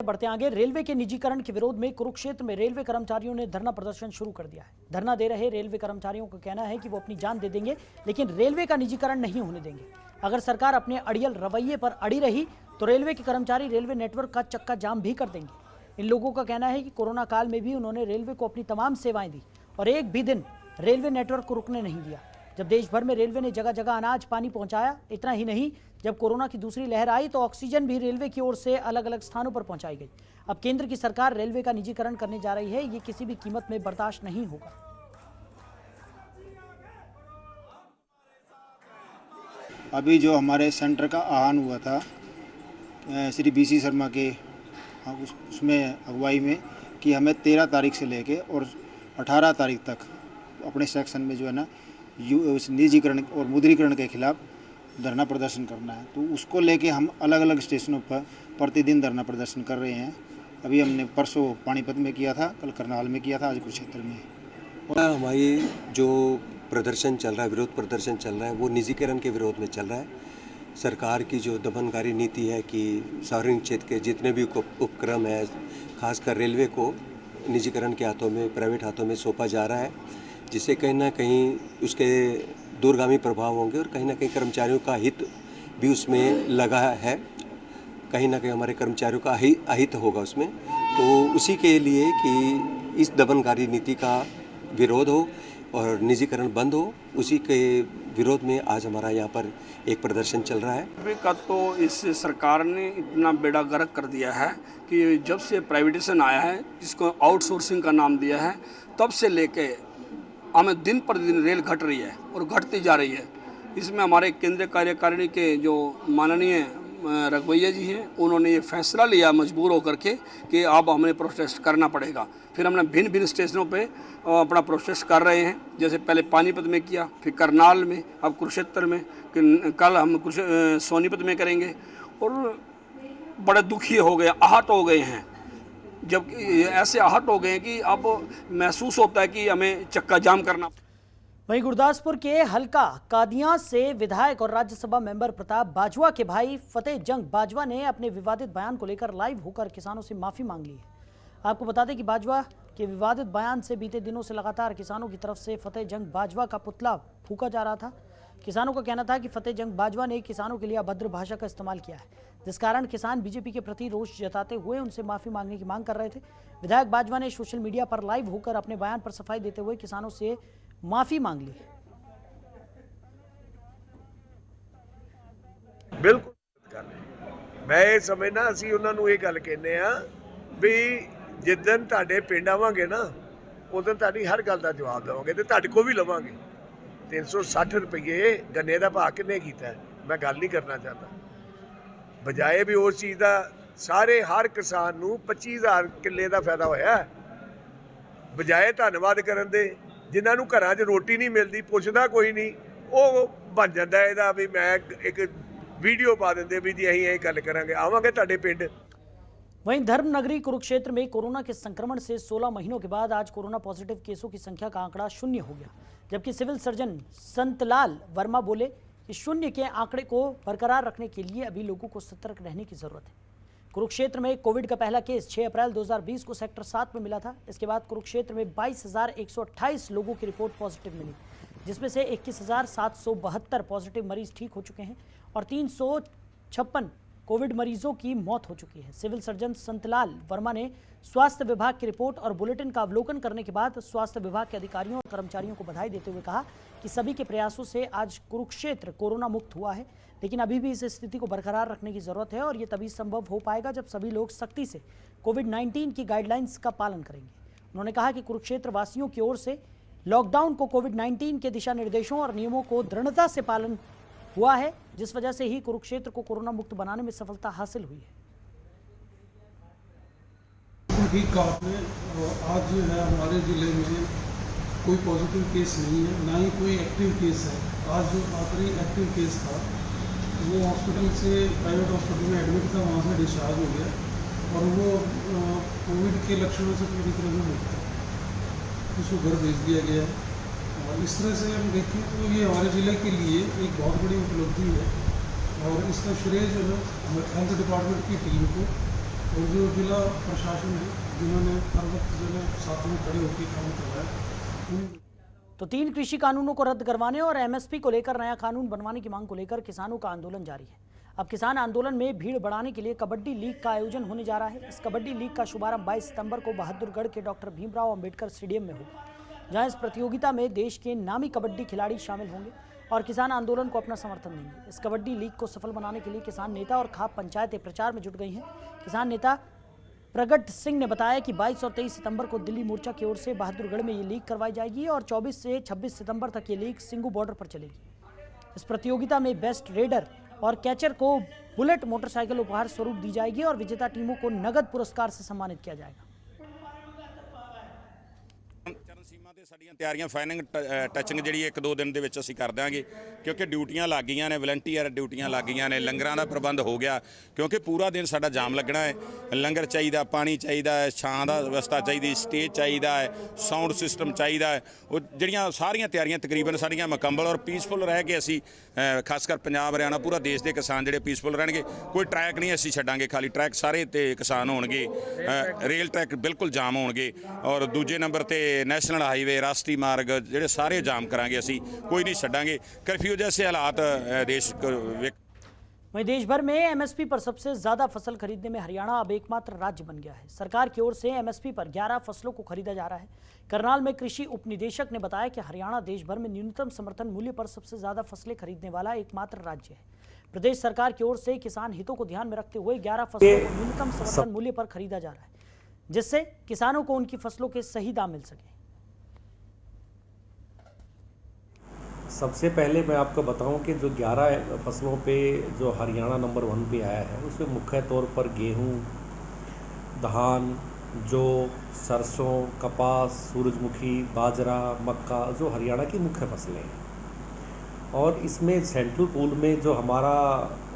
बढ़ते आगे। रेलवे के निजीकरण के विरोध में कुरुक्षेत्र में रेलवे कर्मचारियों ने धरना प्रदर्शन शुरू कर दिया है। धरना दे रहे रेलवे कर्मचारियों का कहना है कि वो अपनी जान दे देंगे, लेकिन रेलवे का निजीकरण नहीं होने देंगे। अगर सरकार अपने अड़ियल रवैये पर अड़ी रही तो रेलवे के कर्मचारी रेलवे नेटवर्क का चक्का जाम भी कर देंगे। इन लोगों का कहना है कि कोरोना काल में भी उन्होंने रेलवे को अपनी तमाम सेवाएं दी और एक भी दिन रेलवे नेटवर्क को रुकने नहीं दिया। जब देश भर में रेलवे ने जगह जगह अनाज पानी पहुंचाया, इतना ही नहीं, जब कोरोना की दूसरी लहर आई तो ऑक्सीजन भी रेलवे की ओर से अलग अलग स्थानों पर पहुंचाई गई। अब केंद्र की सरकार रेलवे का निजीकरण करने जा रही है, ये किसी भी कीमत में बर्दाश्त नहीं होगा। अभी जो हमारे सेंटर का आह्वान हुआ था श्री BC शर्मा के उसमें अगुवाई में कि हमें 13 तारीख से लेके और 18 तारीख तक अपने सेक्शन में जो है ना निजीकरण और मुद्रीकरण के खिलाफ धरना प्रदर्शन करना है। तो उसको लेके हम अलग अलग स्टेशनों पर प्रतिदिन धरना प्रदर्शन कर रहे हैं। अभी हमने परसों पानीपत में किया था, कल करनाल में किया था, आज कुरुक्षेत्र में। और हमारी जो प्रदर्शन चल रहा है, विरोध प्रदर्शन चल रहा है, वो निजीकरण के विरोध में चल रहा है। सरकार की जो दमनकारी नीति है कि सार्वजनिक क्षेत्र के जितने भी उपक्रम है, खासकर रेलवे को निजीकरण के हाथों में, प्राइवेट हाथों में सौंपा जा रहा है, जिससे कहीं ना कहीं उसके दूरगामी प्रभाव होंगे और कहीं ना कहीं कर्मचारियों का हित भी उसमें लगा है। कहीं ना कहीं हमारे कर्मचारियों का अहित होगा उसमें। तो उसी के लिए कि इस दमनकारी नीति का विरोध हो और निजीकरण बंद हो, उसी के विरोध में आज हमारा यहाँ पर एक प्रदर्शन चल रहा है। रेलवे का तो इस सरकार ने इतना बेड़ा गर्क कर दिया है कि जब से प्राइवेटाइजेशन आया है, जिसको आउटसोर्सिंग का नाम दिया है, तब से लेके हमें दिन पर दिन रेल घट रही है और घटती जा रही है। इसमें हमारे केंद्रीय कार्यकारिणी के जो माननीय रघुवैया जी हैं, उन्होंने ये फैसला लिया मजबूर होकर के कि अब हमें प्रोटेस्ट करना पड़ेगा। फिर हमने भिन्न भिन्न स्टेशनों पे अपना प्रोटेस्ट कर रहे हैं। जैसे पहले पानीपत में किया, फिर करनाल में, अब कुरुक्षेत्र में, कल हम सोनीपत में करेंगे। और बड़े दुखी हो गए, आहत हो गए हैं। जब ऐसे आहत हो गए कि अब महसूस होता है कि हमें चक्का जाम करना। वहीं गुरदासपुर के हल्का कादियां से विधायक और राज्यसभा मेंबर प्रताप बाजवा के भाई फतेह जंग बाजवा ने अपने विवादित बयान को लेकर लाइव होकर किसानों से माफी मांग ली है। आपको बता दें कि बाजवा के विवादित बयान से बीते दिनों से लगातार किसानों की तरफ से फतेह जंग बाजवा का पुतला फूंका जा रहा था। किसानों का कहना था कि फतेह जंग बाजवा ने किसानों के लिए अभद्र भाषा का इस्तेमाल किया है, जिस कारण किसान बीजेपी के प्रति रोष जताते हुए उनसे माफी मांगने की मांग कर रहे थे। विधायक बाजवा ने सोशल मीडिया पर लाइव होकर अपने बयान पर सफाई देते हुए किसानों से माफी मांग ली। बिल्कुल मैं ये समझना असी उन्होंने ये गल कहने भी जिदन तुहाडे पिंड आवांगे ना, उदन तुहाडी हर गल का जवाब देवांगे ते तुहाडे को भी लवांगे। 360 रुपये गन्ने का भाव किन्ने कीता है, मैं गल नहीं करना चाहता। बजाए भी उस चीज़ का सारे हर किसान नूं 25,000 किले का फायदा होया। बजाए धन्नवाद करन दे जिन्होंने घरां 'च रोटी नहीं मिलती, पुछदा कोई नहीं, वो बन जाता है भी मैं एक वीडियो पा देंगे भी जी असीं यही गल करांगे, आवांगे तुहाडे पिंड। वहीं धर्म नगरी कुरुक्षेत्र में कोरोना के संक्रमण से 16 महीनों के बाद आज कोरोना पॉजिटिव केसों की संख्या का आंकड़ा 0 हो गया, जबकि सिविल सर्जन संतलाल वर्मा बोले कि 0 के आंकड़े को बरकरार रखने के लिए अभी लोगों को सतर्क रहने की जरूरत है। कुरुक्षेत्र में कोविड का पहला केस 6 अप्रैल 2020 को सेक्टर 7 में मिला था। इसके बाद कुरुक्षेत्र में 22,128 लोगों की रिपोर्ट पॉजिटिव मिली, जिसमें से 21,772 पॉजिटिव मरीज ठीक हो चुके हैं और 356 कोविड मरीजों की मौत हो चुकी है। सिविल सर्जन संतलाल वर्मा ने स्वास्थ्य विभाग की रिपोर्ट और बुलेटिन का अवलोकन करने के बाद स्वास्थ्य विभाग के अधिकारियों और कर्मचारियों को बधाई देते हुए कहा कि सभी के प्रयासों से आज कुरुक्षेत्र कोरोना मुक्त हुआ है, लेकिन अभी भी इस स्थिति को बरकरार रखने की जरूरत है और ये तभी संभव हो पाएगा जब सभी लोग सख्ती से कोविड-19 की गाइडलाइंस का पालन करेंगे। उन्होंने कहा कि कुरुक्षेत्र वासियों की ओर से लॉकडाउन को कोविड-19 के दिशा निर्देशों और नियमों को दृढ़ता से पालन हुआ है, जिस वजह से ही कुरुक्षेत्र को कोरोना मुक्त बनाने में सफलता हासिल हुई है। ठीक कहा आपने। आज जो है हमारे जिले में कोई पॉजिटिव केस नहीं है, ना ही कोई एक्टिव केस है। आज जो आखिरी एक्टिव केस था वो हॉस्पिटल से, प्राइवेट हॉस्पिटल में एडमिट था, वहाँ से डिस्चार्ज हो गया और वो कोविड के लक्षणों से पूरी तरह से मुक्त है, उसको घर भेज दिया गया है। और इस तरह से हम देखें तो ये हमारे ज़िले के लिए एक बहुत बड़ी उपलब्धि है और इसका श्रेय जो है हमारे हेल्थ डिपार्टमेंट की टीम को और जो जिला प्रशासन है जिन्होंने हर वक्त जो है साथ में खड़े होकर काम करवाया। तो 3 कृषि कानूनों को रद्द करवाने और एमएसपी को लेकर नया कानून बनवाने की मांग को लेकर किसानों का आंदोलन जारी है। अब किसान आंदोलन में भीड़ बढ़ाने के लिए कबड्डी लीग का आयोजन होने जा रहा है। इस कबड्डी लीग का शुभारंभ 22 सितंबर को बहादुरगढ़ के डॉक्टर भीमराव अंबेडकर स्टेडियम में होगा, जहां इस प्रतियोगिता में देश के नामी कबड्डी खिलाड़ी शामिल होंगे और किसान आंदोलन को अपना समर्थन देंगे। इस कबड्डी लीग को सफल बनाने के लिए किसान नेता और खाप पंचायतें प्रचार में जुट गई हैं। किसान नेता प्रगट सिंह ने बताया कि 22 और 23 सितंबर को दिल्ली मोर्चा की ओर से बहादुरगढ़ में ये लीग करवाई जाएगी और 24 से 26 सितंबर तक ये लीग सिंगू बॉर्डर पर चलेगी। इस प्रतियोगिता में बेस्ट रेडर और कैचर को बुलेट मोटरसाइकिल उपहार स्वरूप दी जाएगी और विजेता टीमों को नगद पुरस्कार से सम्मानित किया जाएगा। ਚਰਨ ਸੀਮਾ ਤੇ ਸਾਡੀਆਂ ਤਿਆਰੀਆਂ ਫਾਈਨਿੰਗ ਟੱਚਿੰਗ ਜਿਹੜੀ 1-2 ਦਿਨ ਦੇ ਵਿੱਚ ਅਸੀਂ ਕਰ ਦਾਂਗੇ, ਕਿਉਂਕਿ ਡਿਊਟੀਆਂ ਲੱਗ ਗਈਆਂ ਨੇ, ਵਲੰਟੀਅਰ ਡਿਊਟੀਆਂ ਲੱਗ ਗਈਆਂ ਨੇ, ਲੰਗਰਾਂ ਦਾ ਪ੍ਰਬੰਧ ਹੋ ਗਿਆ, ਕਿਉਂਕਿ ਪੂਰਾ ਦਿਨ ਸਾਡਾ ਜਾਮ ਲੱਗਣਾ ਹੈ। ਲੰਗਰ ਚਾਹੀਦਾ, ਪਾਣੀ ਚਾਹੀਦਾ ਹੈ, ਛਾਂ ਦਾ ਵਿਵਸਥਾ ਚਾਹੀਦੀ, ਸਟੇਜ ਚਾਹੀਦਾ ਹੈ, ਸਾਊਂਡ ਸਿਸਟਮ ਚਾਹੀਦਾ ਹੈ। ਉਹ ਜਿਹੜੀਆਂ ਸਾਰੀਆਂ ਤਿਆਰੀਆਂ ਤਕਰੀਬਨ ਸਾਡੀਆਂ ਮੁਕੰਮਲ ਔਰ ਪੀਸਫੁਲ ਰਹਿ ਕੇ ਅਸੀਂ ਖਾਸ ਕਰ ਪੰਜਾਬ ਹਰਿਆਣਾ ਪੂਰਾ ਦੇਸ਼ ਦੇ ਕਿਸਾਨ ਜਿਹੜੇ ਪੀਸਫੁਲ ਰਹਿਣਗੇ। ਕੋਈ ਟਰੈਕ ਨਹੀਂ ਅਸੀਂ ਛੱਡਾਂਗੇ, ਖਾਲੀ ਟਰੈਕ ਸਾਰੇ ਤੇ ਕਿਸਾਨ ਹੋਣਗੇ। ਰੇਲ ਟਰੈਕ ਬਿਲਕੁਲ ਜਾਮ ਹੋਣਗੇ ਔਰ ਦੂਜੇ ਨੰਬਰ ਤੇ ਨੈਸ਼ਨਲ ਹਾਈਵੇ, ਰਾਸ਼ਟਰੀ मार्ग ਜਿਹੜੇ ਸਾਰੇ जाम करांगे, ਅਸੀਂ कोई नहीं छड्डांगे। कर्फ्यू जैसे हालात देश वहीं देश भर में एमएसपी पर सबसे ज्यादा फसल खरीदने में हरियाणा अब एकमात्र राज्य बन गया है। सरकार की ओर से एमएसपी पर 11 फसलों को खरीदा जा रहा है। करनाल में कृषि उपनिदेशक ने बताया कि हरियाणा देश भर में न्यूनतम समर्थन मूल्य पर सबसे ज्यादा फसलें खरीदने वाला एकमात्र राज्य है। प्रदेश सरकार की ओर से किसान हितों को ध्यान में रखते हुए 11 फसलों को न्यूनतम समर्थन मूल्य पर खरीदा जा रहा है, जिससे किसानों को उनकी फसलों के सही दाम मिल सके। सबसे पहले मैं आपको बताऊं कि जो 11 फसलों पे जो हरियाणा नंबर 1 पे आया है उसमें मुख्य तौर पर गेहूं, धान, जौ, सरसों, कपास, सूरजमुखी, बाजरा, मक्का जो हरियाणा की मुख्य फसलें हैं। और इसमें सेंट्रल पूल में जो हमारा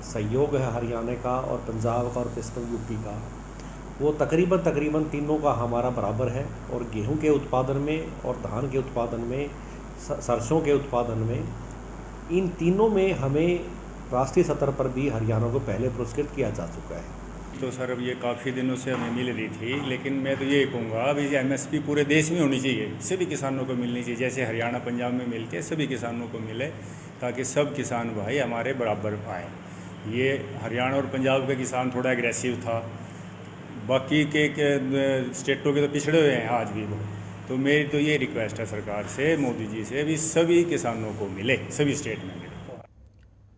सहयोग है हरियाणा का और पंजाब का और वेस्टर्न यूपी का, वो तकरीबन तीनों का हमारा बराबर है। और गेहूं के उत्पादन में और धान के उत्पादन में, सरसों के उत्पादन में, इन तीनों में हमें राष्ट्रीय स्तर पर भी हरियाणा को पहले पुरस्कृत किया जा चुका है। तो सर अब ये काफ़ी दिनों से हमें मिल रही थी, लेकिन मैं तो ये कहूँगा अभी एमएसपी पूरे देश में होनी चाहिए, सभी किसानों को मिलनी चाहिए, जैसे हरियाणा पंजाब में मिलके सभी किसानों को मिले, ताकि सब किसान भाई हमारे बराबर आए। ये हरियाणा और पंजाब के किसान थोड़ा एग्रेसिव था, बाकी के स्टेटों के तो पिछड़े हुए हैं आज भी वो। तो मेरी तो ये रिक्वेस्ट है सरकार से, मोदी जी से, भी सभी किसानों को मिले, सभी स्टेट में मिले।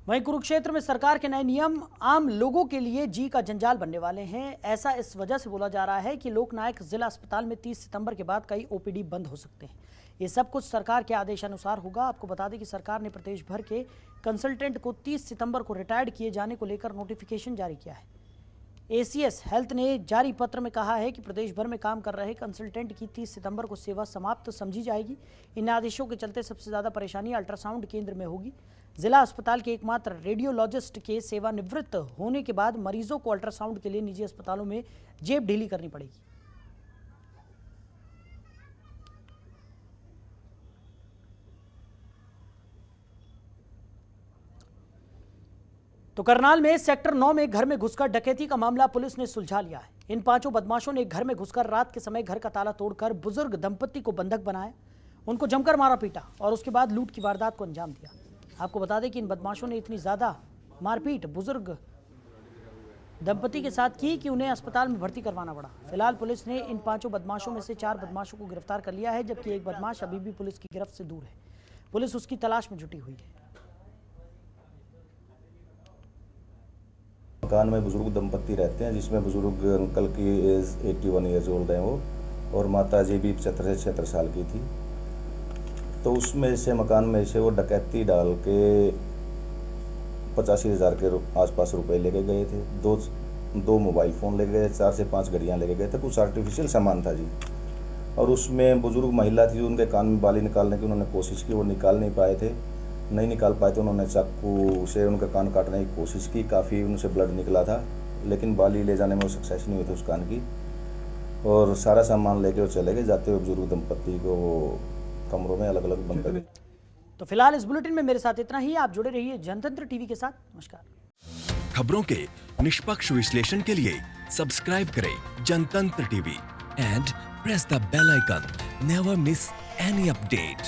वहीं कुरुक्षेत्र में सरकार के नए नियम आम लोगों के लिए जी का जंजाल बनने वाले हैं। ऐसा इस वजह से बोला जा रहा है कि लोकनायक जिला अस्पताल में 30 सितंबर के बाद कई ओपीडी बंद हो सकते हैं। ये सब कुछ सरकार के आदेशानुसार होगा। आपको बता दें कि सरकार ने प्रदेश भर के कंसल्टेंट को 30 सितंबर को रिटायर्ड किए जाने को लेकर नोटिफिकेशन जारी किया है। एसीएस हेल्थ ने जारी पत्र में कहा है कि प्रदेश भर में काम कर रहे कंसल्टेंट की 30 सितंबर को सेवा समाप्त समझी जाएगी। इन आदेशों के चलते सबसे ज़्यादा परेशानी अल्ट्रासाउंड केंद्र में होगी। जिला अस्पताल के एकमात्र रेडियोलॉजिस्ट के सेवानिवृत्त होने के बाद मरीजों को अल्ट्रासाउंड के लिए निजी अस्पतालों में जेब ढीली करनी पड़ेगी। तो करनाल में सेक्टर 9 में घर में घुसकर डकैती का मामला पुलिस ने सुलझा लिया है। इन 5 बदमाशों ने घर में घुसकर रात के समय घर का ताला तोड़कर बुजुर्ग दंपति को बंधक बनाया, उनको जमकर मारा पीटा और उसके बाद लूट की वारदात को अंजाम दिया। आपको बता दें कि इन बदमाशों ने इतनी ज़्यादा मारपीट बुजुर्ग दंपति के साथ की कि उन्हें अस्पताल में भर्ती करवाना पड़ा। फिलहाल पुलिस ने इन 5 बदमाशों में से 4 बदमाशों को गिरफ्तार कर लिया है, जबकि एक बदमाश अभी भी पुलिस की गिरफ्त से दूर है। पुलिस उसकी तलाश में जुटी हुई है। मकान में बुजुर्ग दंपति रहते हैं, जिसमें बुजुर्ग अंकल की एज 81 ईयर्स ओल्ड है वो, और माता जी भी 75 से 76 साल की थी। तो उसमें से मकान में से वो डकैती डाल के 85,000 के आसपास रुपए लेके गए थे। दो मोबाइल फ़ोन लेके गए, 4 से 5 घड़ियाँ लेके गए थे, कुछ आर्टिफिशियल सामान था जी। और उसमें बुजुर्ग महिला थी, उनके कान में बाली निकालने की उन्होंने कोशिश की, वो निकाल नहीं पाए थे। नहीं निकाल पाए तो उन्होंने चाकू से उनका कान काटने की कोशिश की, काफ़ी उनसे ब्लड निकला था, लेकिन बाली ले जाने में वो सक्सेस नहीं हुई थी उस कान की। और सारा सामान लेके वो चले गए। जाते हुए बुजुर्ग दंपति को कमरों में अलग अलग बंद कर दिया। तो फिलहाल इस बुलेटिन में मेरे साथ इतना ही। आप जुड़े रहिए जनतंत्र टीवी के साथ। नमस्कार। खबरों के निष्पक्ष विश्लेषण के लिए सब्सक्राइब करें Jantantra TV and press the bell icon. Never miss any update.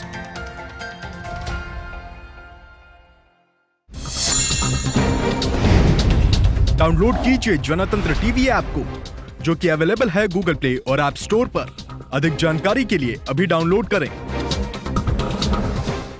Download कीजिए जनतंत्र टीवी ऐप को, जो कि अवेलेबल है गूगल प्ले और ऐप स्टोर पर। अधिक जानकारी के लिए अभी डाउनलोड करें।